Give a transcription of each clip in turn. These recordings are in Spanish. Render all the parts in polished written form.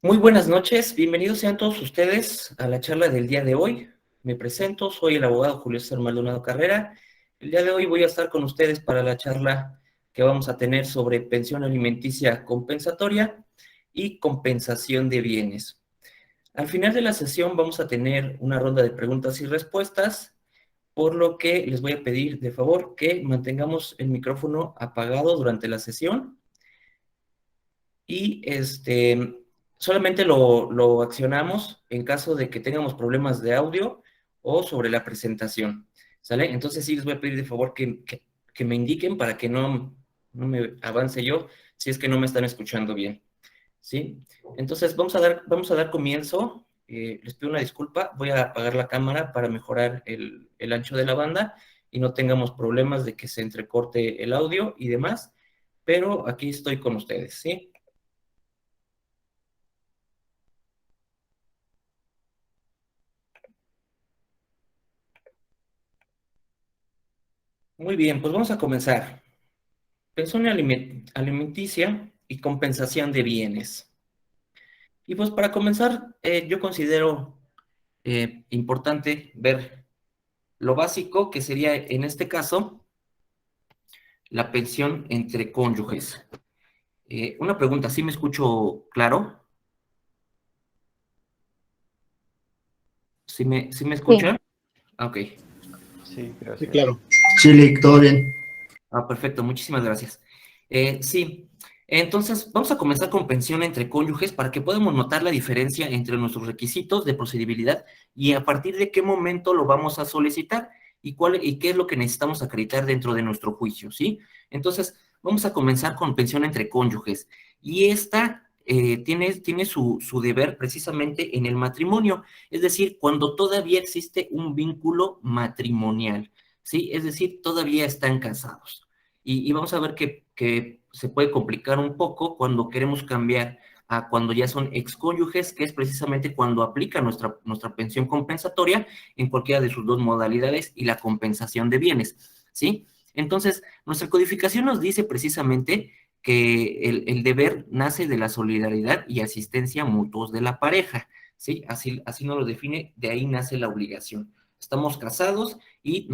Muy buenas noches, bienvenidos sean todos ustedes a la charla del día de hoy. Me presento, soy el abogado Julio César Maldonado Carrera. El día de hoy voy a estar con ustedes para la charla que vamos a tener sobre pensión alimenticia compensatoria y compensación de bienes. Al final de la sesión vamos a tener una ronda de preguntas y respuestas, por lo que les voy a pedir de favor que mantengamos el micrófono apagado durante la sesión y solamente lo accionamos en caso de que tengamos problemas de audio o sobre la presentación, ¿sale? Entonces sí les voy a pedir de favor que me indiquen para que no me avance yo si es que no me están escuchando bien, ¿sí? Entonces vamos a dar comienzo. Les pido una disculpa, voy a apagar la cámara para mejorar el ancho de la banda y no tengamos problemas de que se entrecorte el audio y demás, pero aquí estoy con ustedes, ¿sí? Muy bien, pues vamos a comenzar. Pensión alimenticia y compensación de bienes. Y pues para comenzar, yo considero importante ver lo básico que sería en este caso la pensión entre cónyuges. Una pregunta, ¿sí me escucho claro? ¿Sí me Sí, escuchan? Ah, ok. Sí, Sí, gracias. claro. Sí, Lick, todo bien. Ah, perfecto, muchísimas gracias. Sí, entonces vamos a comenzar con pensión entre cónyuges para que podamos notar la diferencia entre nuestros requisitos de procedibilidad y a partir de qué momento lo vamos a solicitar y qué es lo que necesitamos acreditar dentro de nuestro juicio, ¿sí? Entonces, vamos a comenzar con pensión entre cónyuges y esta tiene su deber precisamente en el matrimonio, es decir, cuando todavía existe un vínculo matrimonial, ¿sí? Es decir, todavía están casados. Y vamos a ver que se puede complicar un poco cuando queremos cambiar a cuando ya son excónyuges, que es precisamente cuando aplica nuestra pensión compensatoria en cualquiera de sus dos modalidades y la compensación de bienes, ¿sí? Entonces, nuestra codificación nos dice precisamente que el deber nace de la solidaridad y asistencia mutuos de la pareja, ¿sí? Así nos lo define, de ahí nace la obligación. Estamos casados y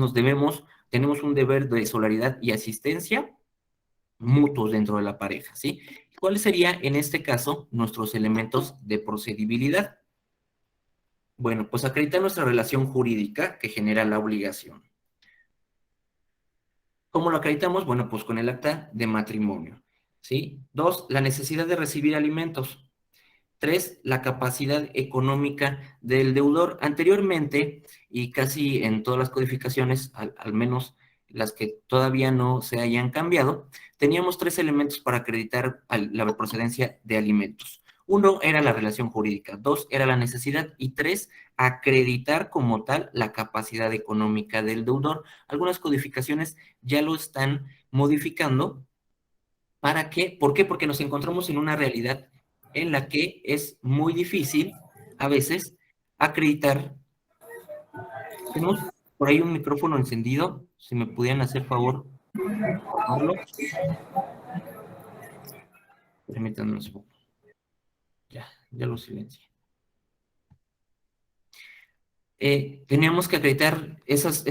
tenemos un deber de solidaridad y asistencia mutuos dentro de la pareja, ¿sí? ¿Cuáles serían, en este caso, nuestros elementos de procedibilidad? Bueno, pues acreditar nuestra relación jurídica que genera la obligación. ¿Cómo lo acreditamos? Bueno, pues con el acta de matrimonio, ¿sí? 2, la necesidad de recibir alimentos. 3, la capacidad económica del deudor. Anteriormente, y casi en todas las codificaciones, al menos las que todavía no se hayan cambiado, teníamos 3 elementos para acreditar la procedencia de alimentos. 1 era la relación jurídica, 2 era la necesidad y 3, acreditar como tal la capacidad económica del deudor. Algunas codificaciones ya lo están modificando. ¿Para qué? ¿Por qué? Porque nos encontramos en una realidad en la que es muy difícil a veces acreditar. Tenemos por ahí un micrófono encendido, si me pudieran hacer favor, apagarlo. Permítanme un segundo. Ya lo silencié. Teníamos que acreditar esos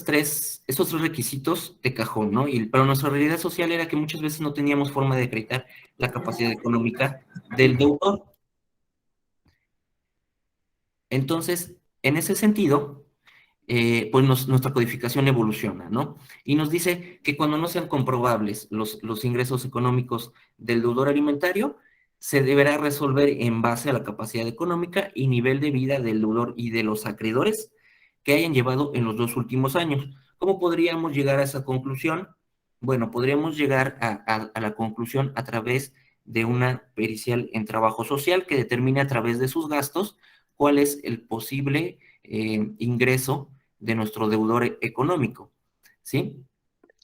tres requisitos de cajón, ¿no? Pero nuestra realidad social era que muchas veces no teníamos forma de acreditar la capacidad económica del deudor. Entonces, en ese sentido, pues nuestra codificación evoluciona, ¿no? Y nos dice que cuando no sean comprobables los ingresos económicos del deudor alimentario, se deberá resolver en base a la capacidad económica y nivel de vida del deudor y de los acreedores que hayan llevado en los 2 últimos años. ¿Cómo podríamos llegar a esa conclusión? Bueno, podríamos llegar a la conclusión a través de una pericial en trabajo social que determine a través de sus gastos cuál es el posible ingreso de nuestro deudor económico, ¿sí?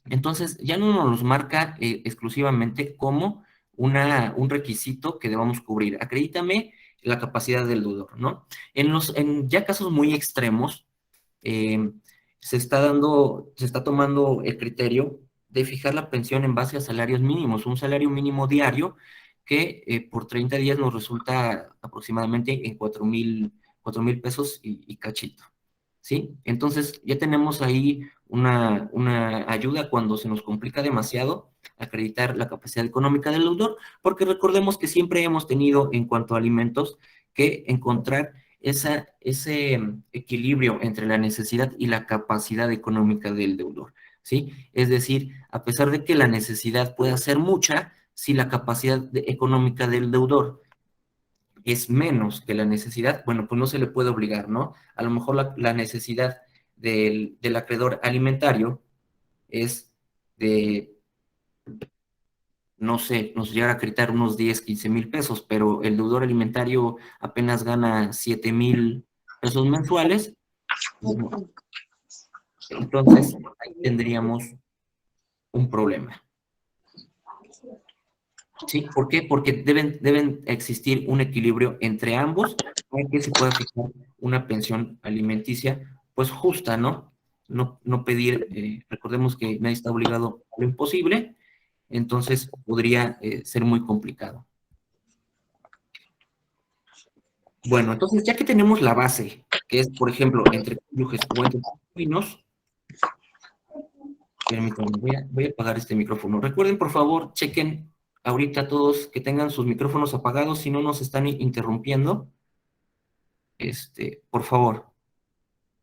Entonces, ya no nos los marca exclusivamente como un requisito que debamos cubrir. Acredítame la capacidad del deudor, ¿no? En ya casos muy extremos, eh, se está tomando el criterio de fijar la pensión en base a salarios mínimos, un salario mínimo diario que por 30 días nos resulta aproximadamente en 4,000 pesos y cachito, ¿sí? Entonces ya tenemos ahí una ayuda cuando se nos complica demasiado acreditar la capacidad económica del deudor, porque recordemos que siempre hemos tenido en cuanto a alimentos que encontrar ese equilibrio entre la necesidad y la capacidad económica del deudor, ¿sí? Es decir, a pesar de que la necesidad pueda ser mucha, si la capacidad económica del deudor es menos que la necesidad, bueno, pues no se le puede obligar, ¿no? A lo mejor la necesidad del acreedor alimentario es de, no sé, nos llega a acreditar unos 10, 15,000 pesos, pero el deudor alimentario apenas gana 7,000 pesos mensuales, bueno, entonces ahí tendríamos un problema. ¿Sí? ¿Por qué? Porque deben existir un equilibrio entre ambos para que se pueda fijar una pensión alimenticia, pues justa, ¿no? No pedir, recordemos que nadie está obligado a lo imposible, entonces podría ser muy complicado. Bueno, entonces ya que tenemos la base, que es, por ejemplo, entre cónyuges o entre concubinos, permítanme, voy a apagar este micrófono. Recuerden, por favor, chequen ahorita todos que tengan sus micrófonos apagados, si no nos están interrumpiendo. Por favor.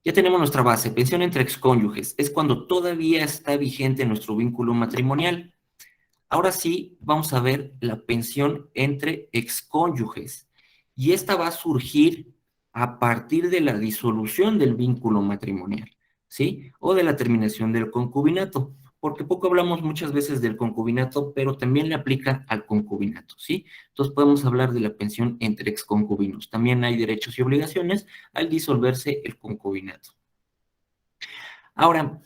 Ya tenemos nuestra base, pensión entre excónyuges. Es cuando todavía está vigente nuestro vínculo matrimonial. Ahora sí, vamos a ver la pensión entre excónyuges. Y esta va a surgir a partir de la disolución del vínculo matrimonial, ¿sí? O de la terminación del concubinato, porque poco hablamos muchas veces del concubinato, pero también le aplica al concubinato, ¿sí? Entonces podemos hablar de la pensión entre exconcubinos. También hay derechos y obligaciones al disolverse el concubinato. Ahora,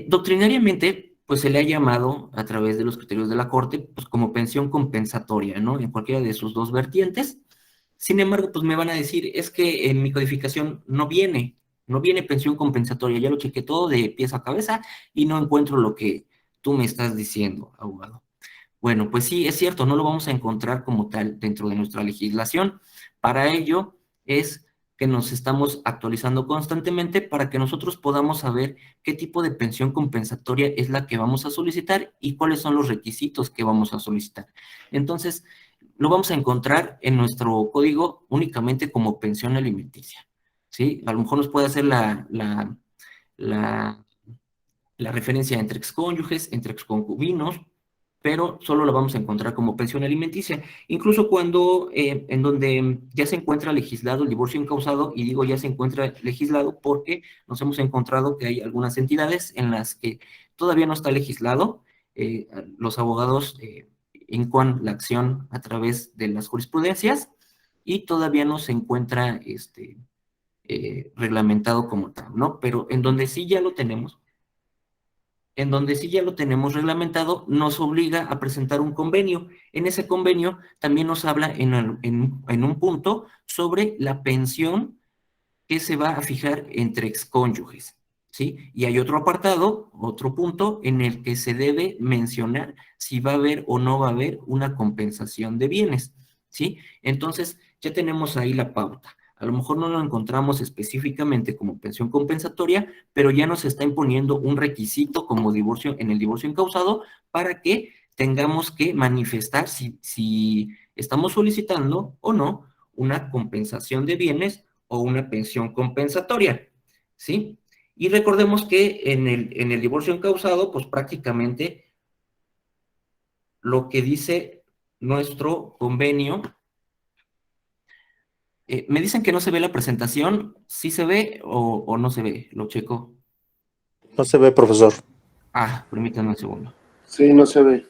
doctrinariamente, pues se le ha llamado a través de los criterios de la Corte, pues como pensión compensatoria, ¿no? En cualquiera de sus dos vertientes. Sin embargo, pues me van a decir, es que en mi codificación no viene pensión compensatoria, ya lo chequé todo de pies a cabeza y no encuentro lo que tú me estás diciendo, abogado. Bueno, pues sí, es cierto, no lo vamos a encontrar como tal dentro de nuestra legislación. Para ello es que nos estamos actualizando constantemente para que nosotros podamos saber qué tipo de pensión compensatoria es la que vamos a solicitar y cuáles son los requisitos que vamos a solicitar. Entonces, lo vamos a encontrar en nuestro código únicamente como pensión alimenticia, ¿sí? A lo mejor nos puede hacer la, la referencia entre excónyuges, entre exconcubinos, pero solo la vamos a encontrar como pensión alimenticia, incluso cuando en donde ya se encuentra legislado el divorcio incausado, y digo ya se encuentra legislado porque nos hemos encontrado que hay algunas entidades en las que todavía no está legislado, los abogados incoan la acción a través de las jurisprudencias y todavía no se encuentra reglamentado como tal, ¿no? Pero en donde sí ya lo tenemos reglamentado, nos obliga a presentar un convenio. En ese convenio también nos habla en un punto sobre la pensión que se va a fijar entre excónyuges, ¿sí? Y hay otro apartado, otro punto, en el que se debe mencionar si va a haber o no va a haber una compensación de bienes, ¿sí? Entonces, ya tenemos ahí la pauta. A lo mejor no lo encontramos específicamente como pensión compensatoria, pero ya nos está imponiendo un requisito como divorcio en el divorcio incausado para que tengamos que manifestar si estamos solicitando o no una compensación de bienes o una pensión compensatoria, ¿sí? Y recordemos que en el divorcio encausado, pues prácticamente lo que dice nuestro convenio, me dicen que no se ve la presentación, ¿sí se ve o no se ve? Lo checo. No se ve, profesor. Ah, permítanme un segundo. Sí, no se ve.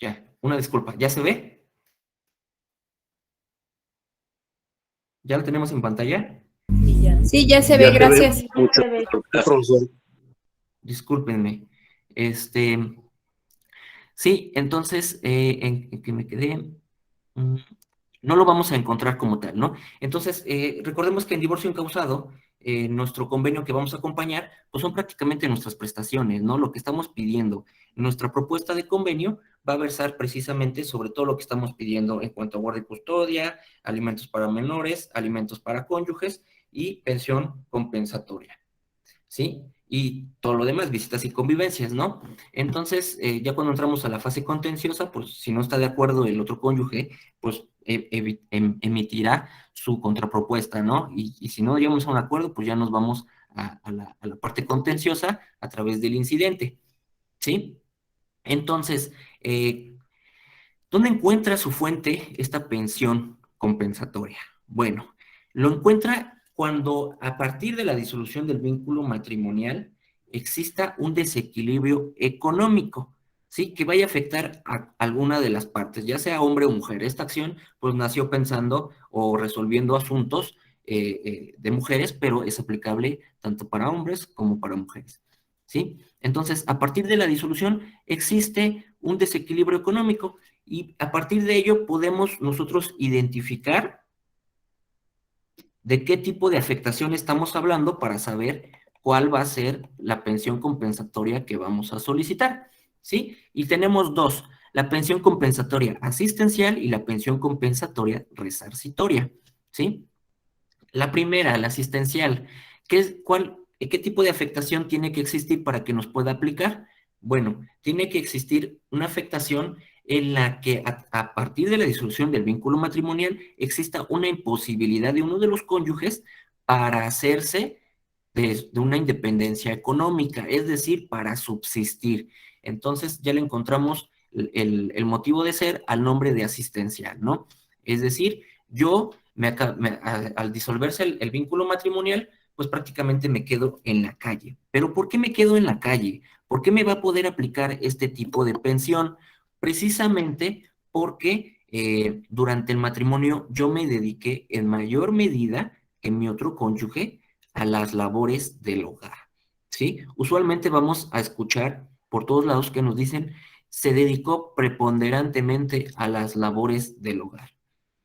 Ya, una disculpa, ¿ya se ve? ¿Ya lo tenemos en pantalla? Sí, ya se ve, Ya se ve gracias. mucho, profesor. discúlpenme. Este, sí, entonces, ¿en qué me quedé? Mm, no lo vamos a encontrar como tal, ¿no? Entonces, recordemos que en divorcio incausado, nuestro convenio que vamos a acompañar, pues son prácticamente nuestras prestaciones, ¿no? Lo que estamos pidiendo. Nuestra propuesta de convenio va a versar precisamente sobre todo lo que estamos pidiendo en cuanto a guardia y custodia, alimentos para menores, alimentos para cónyuges y pensión compensatoria. ¿Sí? Y todo lo demás, visitas y convivencias, ¿no? Entonces, ya cuando entramos a la fase contenciosa, pues si no está de acuerdo el otro cónyuge, pues emitirá su contrapropuesta, ¿no? Y si no llegamos a un acuerdo, pues ya nos vamos a la parte contenciosa a través del incidente, ¿sí? Entonces, ¿dónde encuentra su fuente esta pensión compensatoria? Bueno, lo encuentra cuando a partir de la disolución del vínculo matrimonial exista un desequilibrio económico, ¿sí? Que vaya a afectar a alguna de las partes, ya sea hombre o mujer. Esta acción pues nació pensando o resolviendo asuntos de mujeres, pero es aplicable tanto para hombres como para mujeres, ¿sí? Entonces, a partir de la disolución existe un desequilibrio económico y a partir de ello podemos nosotros identificar de qué tipo de afectación estamos hablando para saber cuál va a ser la pensión compensatoria que vamos a solicitar, ¿sí? Y tenemos dos, la pensión compensatoria asistencial y la pensión compensatoria resarcitoria, ¿sí? La primera, la asistencial, ¿qué tipo de afectación tiene que existir para que nos pueda aplicar? Bueno, tiene que existir una afectación en la que a partir de la disolución del vínculo matrimonial exista una imposibilidad de uno de los cónyuges para hacerse de una independencia económica, es decir, para subsistir. Entonces ya le encontramos el motivo de ser al nombre de asistencial, ¿no? Es decir, yo al disolverse el vínculo matrimonial, pues prácticamente me quedo en la calle. ¿Pero por qué me quedo en la calle? ¿Por qué me va a poder aplicar este tipo de pensión? Precisamente porque durante el matrimonio yo me dediqué en mayor medida que mi otro cónyuge a las labores del hogar, ¿sí? Usualmente vamos a escuchar por todos lados que nos dicen se dedicó preponderantemente a las labores del hogar.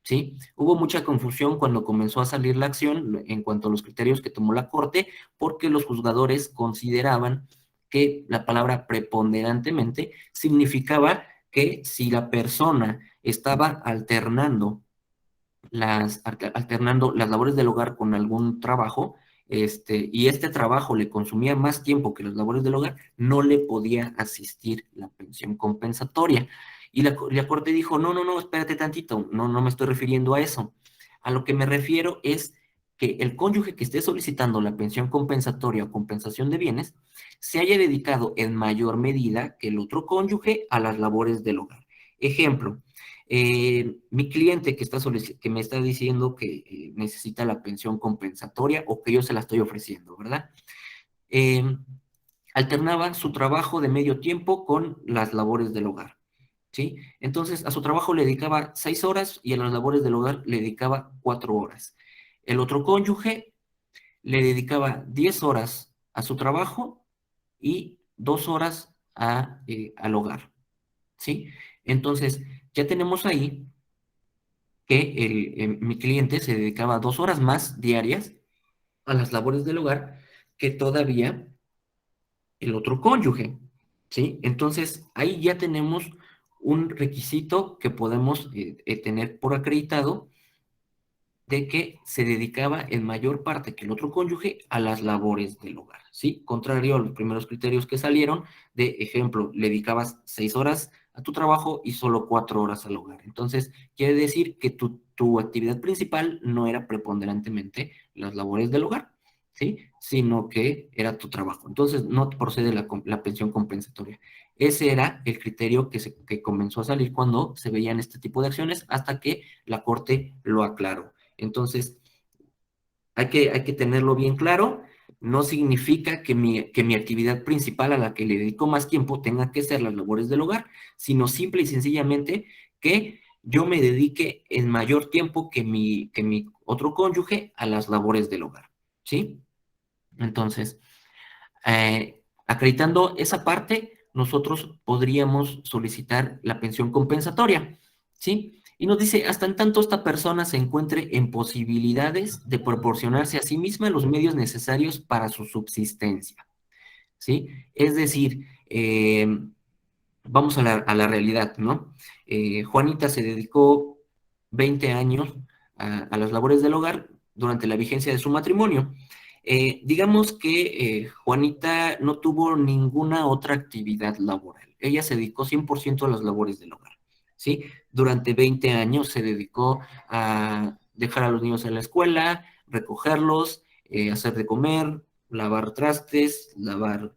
¿Sí? Hubo mucha confusión cuando comenzó a salir la acción en cuanto a los criterios que tomó la Corte, porque los juzgadores consideraban que la palabra preponderantemente significaba que si la persona estaba alternando las labores del hogar con algún trabajo, y este trabajo le consumía más tiempo que las labores del hogar, no le podía asistir la pensión compensatoria. Y la Corte dijo, no, no, no, espérate tantito, no, no me estoy refiriendo a eso. A lo que me refiero es que el cónyuge que esté solicitando la pensión compensatoria o compensación de bienes se haya dedicado en mayor medida que el otro cónyuge a las labores del hogar. Ejemplo, mi cliente que me está diciendo que necesita la pensión compensatoria o que yo se la estoy ofreciendo, ¿verdad? Eh, Alternaba su trabajo de medio tiempo con las labores del hogar, ¿sí? Entonces, a su trabajo le dedicaba 6 horas y a las labores del hogar le dedicaba 4 horas. El otro cónyuge le dedicaba 10 horas a su trabajo y 2 horas al hogar, ¿sí? Entonces, ya tenemos ahí que mi cliente se dedicaba 2 horas más diarias a las labores del hogar que todavía el otro cónyuge, ¿sí? Entonces, ahí ya tenemos un requisito que podemos tener por acreditado de que se dedicaba en mayor parte que el otro cónyuge a las labores del hogar, ¿sí? Contrario a los primeros criterios que salieron, de ejemplo, le dedicabas 6 horas a tu trabajo y solo 4 horas al hogar. Entonces, quiere decir que tu actividad principal no era preponderantemente las labores del hogar, ¿sí? Sino que era tu trabajo. Entonces, no procede la pensión compensatoria. Ese era el criterio que comenzó a salir cuando se veían este tipo de acciones hasta que la Corte lo aclaró. Entonces, hay que tenerlo bien claro. No significa que mi actividad principal a la que le dedico más tiempo tenga que ser las labores del hogar, sino simple y sencillamente que yo me dedique en mayor tiempo que mi otro cónyuge a las labores del hogar, ¿sí? Entonces, Acreditando esa parte, nosotros podríamos solicitar la pensión compensatoria, ¿sí? Y nos dice, hasta en tanto esta persona se encuentre en posibilidades de proporcionarse a sí misma los medios necesarios para su subsistencia, ¿sí? Es decir, vamos a la realidad, ¿no? Juanita se dedicó 20 años a las labores del hogar durante la vigencia de su matrimonio. Digamos que Juanita no tuvo ninguna otra actividad laboral. Ella se dedicó 100% a las labores del hogar, ¿sí? Durante 20 años se dedicó a dejar a los niños en la escuela, recogerlos, hacer de comer, lavar trastes, lavar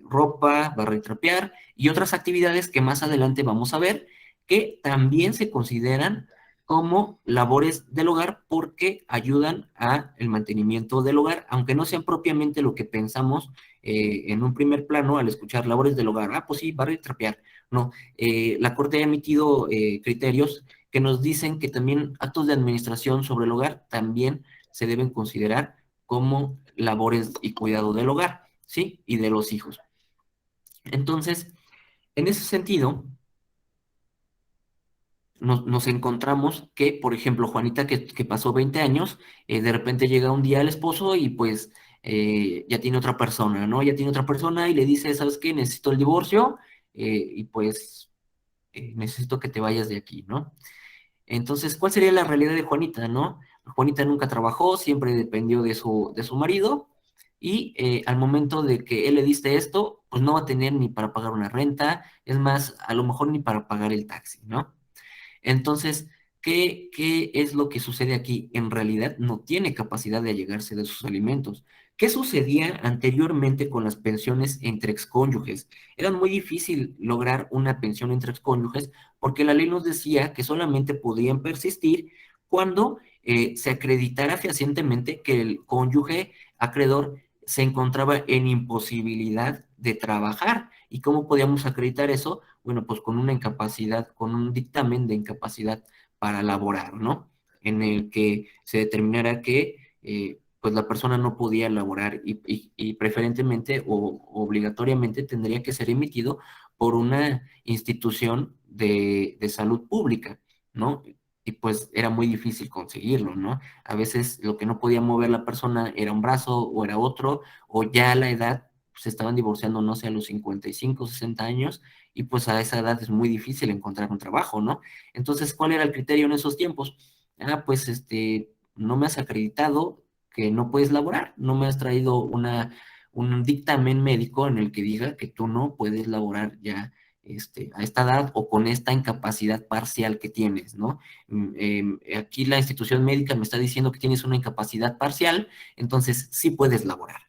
ropa, barrer y trapear y otras actividades que más adelante vamos a ver que también se consideran como labores del hogar porque ayudan a el mantenimiento del hogar, aunque no sean propiamente lo que pensamos en un primer plano al escuchar labores del hogar. Ah, pues sí, barrer y trapear. No, la Corte ha emitido criterios que nos dicen que también actos de administración sobre el hogar también se deben considerar como labores y cuidado del hogar, ¿sí? Y de los hijos. Entonces, en ese sentido, nos encontramos que, por ejemplo, Juanita, que pasó 20 años, de repente llega un día el esposo y pues ya tiene otra persona, ¿no? Ya tiene otra persona y le dice, ¿sabes qué? Necesito el divorcio y pues necesito que te vayas de aquí, ¿no? Entonces, ¿cuál sería la realidad de Juanita, no? Juanita nunca trabajó, siempre dependió de su marido y al momento de que él le diste esto, pues no va a tener ni para pagar una renta, es más, a lo mejor ni para pagar el taxi, ¿no? Entonces, ¿qué es lo que sucede aquí? En realidad no tiene capacidad de allegarse de sus alimentos. ¿Qué sucedía anteriormente con las pensiones entre excónyuges? Era muy difícil lograr una pensión entre excónyuges porque la ley nos decía que solamente podían persistir cuando se acreditara fehacientemente que el cónyuge acreedor se encontraba en imposibilidad de trabajar. ¿Y cómo podíamos acreditar eso? Bueno, pues con una incapacidad, con un dictamen de incapacidad para laborar, ¿no? En el que se determinara que pues la persona no podía laborar y preferentemente o obligatoriamente tendría que ser emitido por una institución de salud pública, ¿no? Y pues era muy difícil conseguirlo, ¿no? A veces lo que no podía mover la persona era un brazo o era otro, o ya a la edad se estaban divorciando, no sé, a los 55, 60 años, y pues a esa edad es muy difícil encontrar un trabajo, ¿no? Entonces, ¿cuál era el criterio en esos tiempos? Ah, pues no me has acreditado que no puedes laborar, no me has traído un dictamen médico en el que diga que tú no puedes laborar ya a esta edad o con esta incapacidad parcial que tienes, ¿no? Aquí la institución médica me está diciendo que tienes una incapacidad parcial, entonces sí puedes laborar,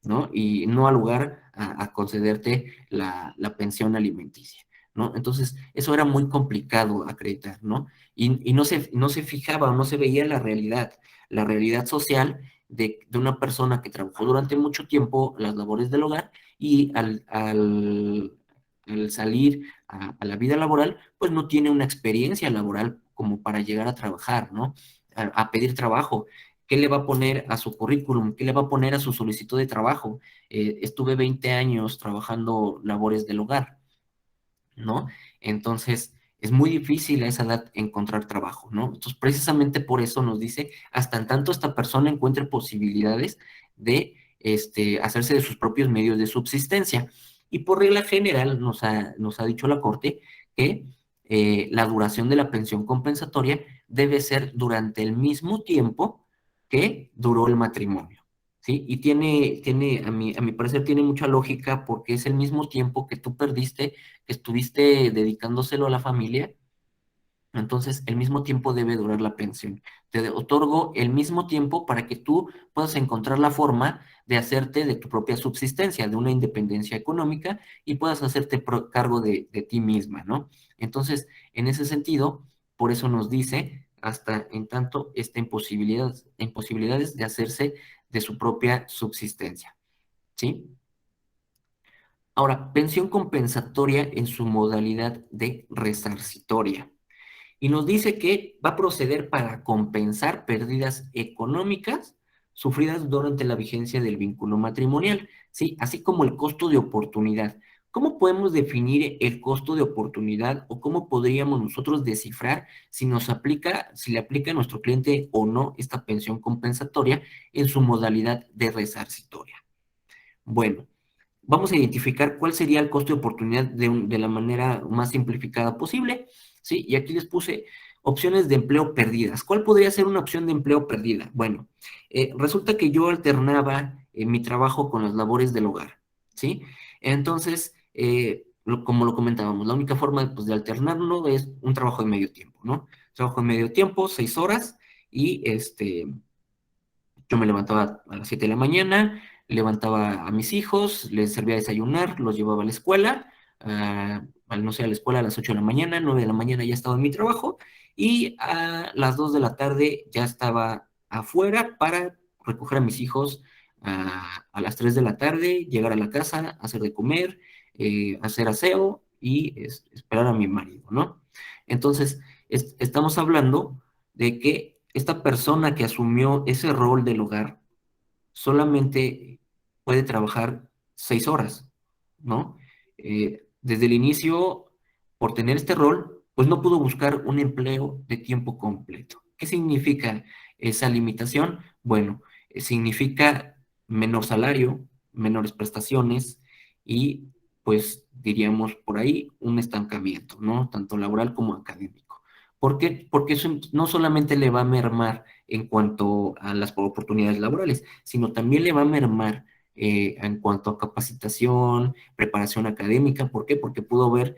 ¿no? Y no al lugar a concederte la pensión alimenticia, ¿no? Entonces, eso era muy complicado acreditar, ¿no? Y no se fijaba o no se veía la realidad social de una persona que trabajó durante mucho tiempo las labores del hogar y al salir a la vida laboral, pues no tiene una experiencia laboral como para llegar a trabajar, ¿no? A pedir trabajo. ¿Qué le va a poner a su currículum? ¿Qué le va a poner a su solicitud de trabajo? Estuve 20 años trabajando labores del hogar, ¿no? Entonces, es muy difícil a esa edad encontrar trabajo, ¿no? Entonces, precisamente por eso nos dice, hasta en tanto esta persona encuentre posibilidades de hacerse de sus propios medios de subsistencia. Y por regla general nos ha dicho la Corte que la duración de la pensión compensatoria debe ser durante el mismo tiempo que duró el matrimonio. ¿Sí? Y a mi parecer, tiene mucha lógica porque es el mismo tiempo que tú perdiste, que estuviste dedicándoselo a la familia, entonces el mismo tiempo debe durar la pensión. Te otorgo el mismo tiempo para que tú puedas encontrar la forma de hacerte de tu propia subsistencia, de una independencia económica y puedas hacerte cargo de ti misma, ¿no? Entonces, en ese sentido, por eso nos dice, hasta en tanto está en posibilidades de hacerse de su propia subsistencia, ¿sí? Ahora, pensión compensatoria en su modalidad de resarcitoria. Y nos dice que va a proceder para compensar pérdidas económicas sufridas durante la vigencia del vínculo matrimonial, ¿sí? Así como el costo de oportunidad. ¿Cómo podemos definir el costo de oportunidad o cómo podríamos nosotros descifrar si nos aplica, si le aplica a nuestro cliente o no esta pensión compensatoria en su modalidad de resarcitoria? Bueno, vamos a identificar cuál sería el costo de oportunidad de la manera más simplificada posible, ¿sí? Y aquí les puse opciones de empleo perdidas. ¿Cuál podría ser una opción de empleo perdida? Bueno, resulta que yo alternaba mi trabajo con las labores del hogar, ¿sí? Entonces, como lo comentábamos, la única forma pues, de alternarlo es un trabajo de medio tiempo, ¿no? Trabajo de medio tiempo, 6 horas, y yo me levantaba a las 7 de la mañana, levantaba a mis hijos, les servía desayunar, los llevaba a la escuela, no sé, a la escuela a las 8 de la mañana, 9 de la mañana ya estaba en mi trabajo, y a las 2 de la tarde ya estaba afuera para recoger a mis hijos a las 3 de la tarde, llegar a la casa, hacer de comer, hacer aseo y esperar a mi marido, ¿no? Entonces, estamos hablando de que esta persona que asumió ese rol del hogar solamente puede trabajar 6 horas, ¿no? Desde el inicio, por tener este rol, pues no pudo buscar un empleo de tiempo completo. ¿Qué significa esa limitación? Bueno, significa menor salario, menores prestaciones y, pues, diríamos por ahí, un estancamiento, ¿no? Tanto laboral como académico. ¿Por qué? Porque eso no solamente le va a mermar en cuanto a las oportunidades laborales, sino también le va a mermar en cuanto a capacitación, preparación académica. ¿Por qué? Porque pudo haber,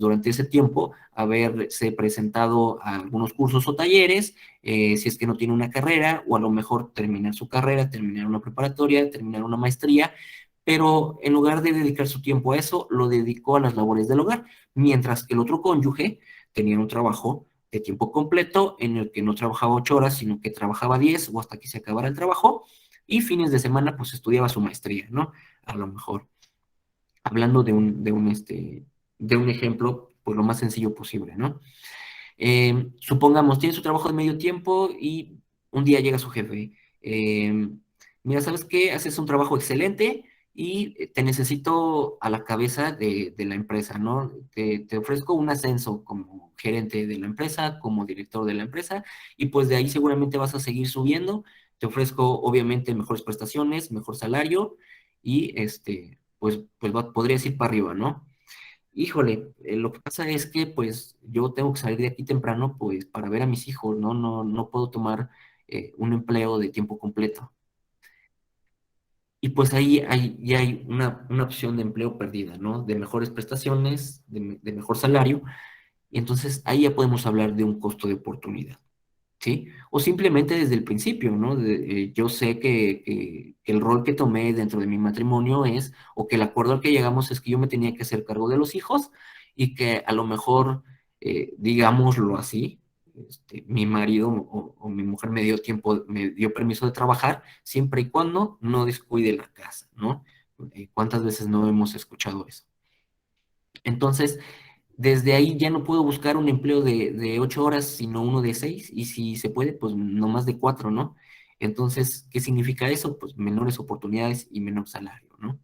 durante ese tiempo, haberse presentado a algunos cursos o talleres, si es que no tiene una carrera, o a lo mejor terminar su carrera, terminar una preparatoria, terminar una maestría, pero en lugar de dedicar su tiempo a eso, lo dedicó a las labores del hogar, mientras que el otro cónyuge tenía un trabajo de tiempo completo en el que no trabajaba 8 horas, sino que trabajaba 10 o hasta que se acabara el trabajo, y fines de semana pues estudiaba su maestría, ¿no? A lo mejor, hablando de un ejemplo, pues lo más sencillo posible, ¿no? Supongamos, tiene su trabajo de medio tiempo y un día llega su jefe. eh, Mira, ¿sabes qué? Haces un trabajo excelente y te necesito a la cabeza de la empresa, ¿no? Te ofrezco un ascenso como gerente de la empresa, como director de la empresa, y pues de ahí seguramente vas a seguir subiendo. Te ofrezco, obviamente, mejores prestaciones, mejor salario y, podrías ir para arriba, ¿no? Híjole, lo que pasa es que pues yo tengo que salir de aquí temprano pues para ver a mis hijos, ¿no? No puedo tomar un empleo de tiempo completo. Y pues ahí ya hay una opción de empleo perdida, ¿no? De mejores prestaciones, de mejor salario. Y entonces ahí ya podemos hablar de un costo de oportunidad. ¿Sí? O simplemente desde el principio, ¿no? Yo sé que el rol que tomé dentro de mi matrimonio es, o que el acuerdo al que llegamos es que yo me tenía que hacer cargo de los hijos y que a lo mejor, digámoslo así, mi marido o mi mujer me dio tiempo, me dio permiso de trabajar siempre y cuando no descuide la casa, ¿no? ¿Cuántas veces no hemos escuchado eso? Entonces, desde ahí ya no puedo buscar un empleo de 8 horas, sino uno de 6, y si se puede, pues no más de 4, ¿no? Entonces, ¿qué significa eso? Pues menores oportunidades y menor salario, ¿no?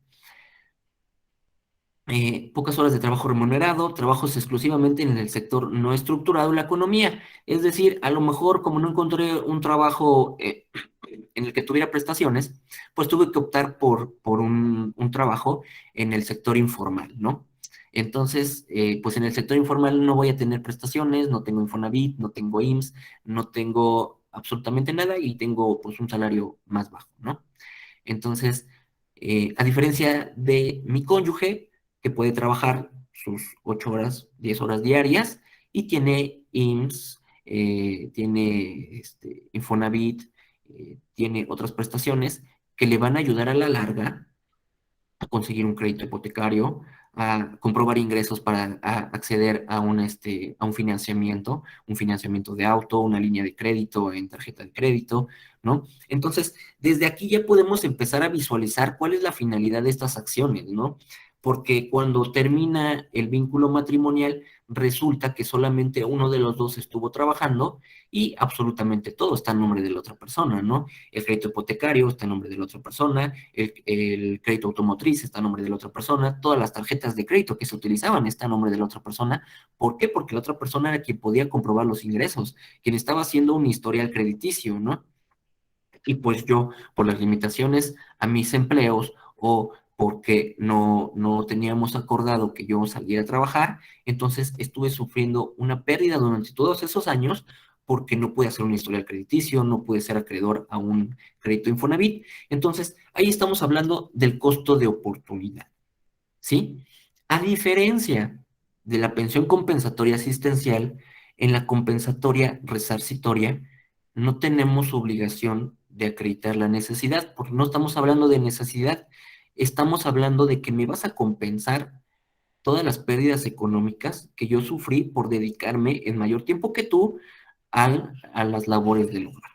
Pocas horas de trabajo remunerado, trabajos exclusivamente en el sector no estructurado de la economía. Es decir, a lo mejor como no encontré un trabajo en el que tuviera prestaciones, pues tuve que optar por un trabajo en el sector informal, ¿no? Entonces, pues en el sector informal no voy a tener prestaciones, no tengo Infonavit, no tengo IMSS, no tengo absolutamente nada y tengo pues un salario más bajo, ¿no? Entonces, a diferencia de mi cónyuge, que puede trabajar sus 8 horas, 10 horas diarias y tiene IMSS, tiene Infonavit, tiene otras prestaciones que le van a ayudar a la larga a conseguir un crédito hipotecario, a comprobar ingresos para acceder a un financiamiento de auto, una línea de crédito en tarjeta de crédito, ¿no? Entonces, desde aquí ya podemos empezar a visualizar cuál es la finalidad de estas acciones, ¿no? Porque cuando termina el vínculo matrimonial, resulta que solamente uno de los dos estuvo trabajando y absolutamente todo está en nombre de la otra persona, ¿no? El crédito hipotecario está en nombre de la otra persona, el crédito automotriz está en nombre de la otra persona, todas las tarjetas de crédito que se utilizaban están en nombre de la otra persona. ¿Por qué? Porque la otra persona era quien podía comprobar los ingresos, quien estaba haciendo un historial crediticio, ¿no? Y pues yo, por las limitaciones a mis empleos o porque no teníamos acordado que yo saliera a trabajar, entonces estuve sufriendo una pérdida durante todos esos años porque no pude hacer un historial crediticio, no pude ser acreedor a un crédito Infonavit. Entonces, ahí estamos hablando del costo de oportunidad, ¿sí? A diferencia de la pensión compensatoria asistencial, en la compensatoria resarcitoria no tenemos obligación de acreditar la necesidad, porque no estamos hablando de necesidad, estamos hablando de que me vas a compensar todas las pérdidas económicas que yo sufrí por dedicarme en mayor tiempo que tú a las labores del hogar,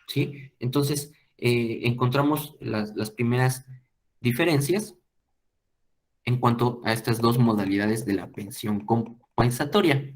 ¿sí? Entonces, encontramos las primeras diferencias en cuanto a estas dos modalidades de la pensión compensatoria.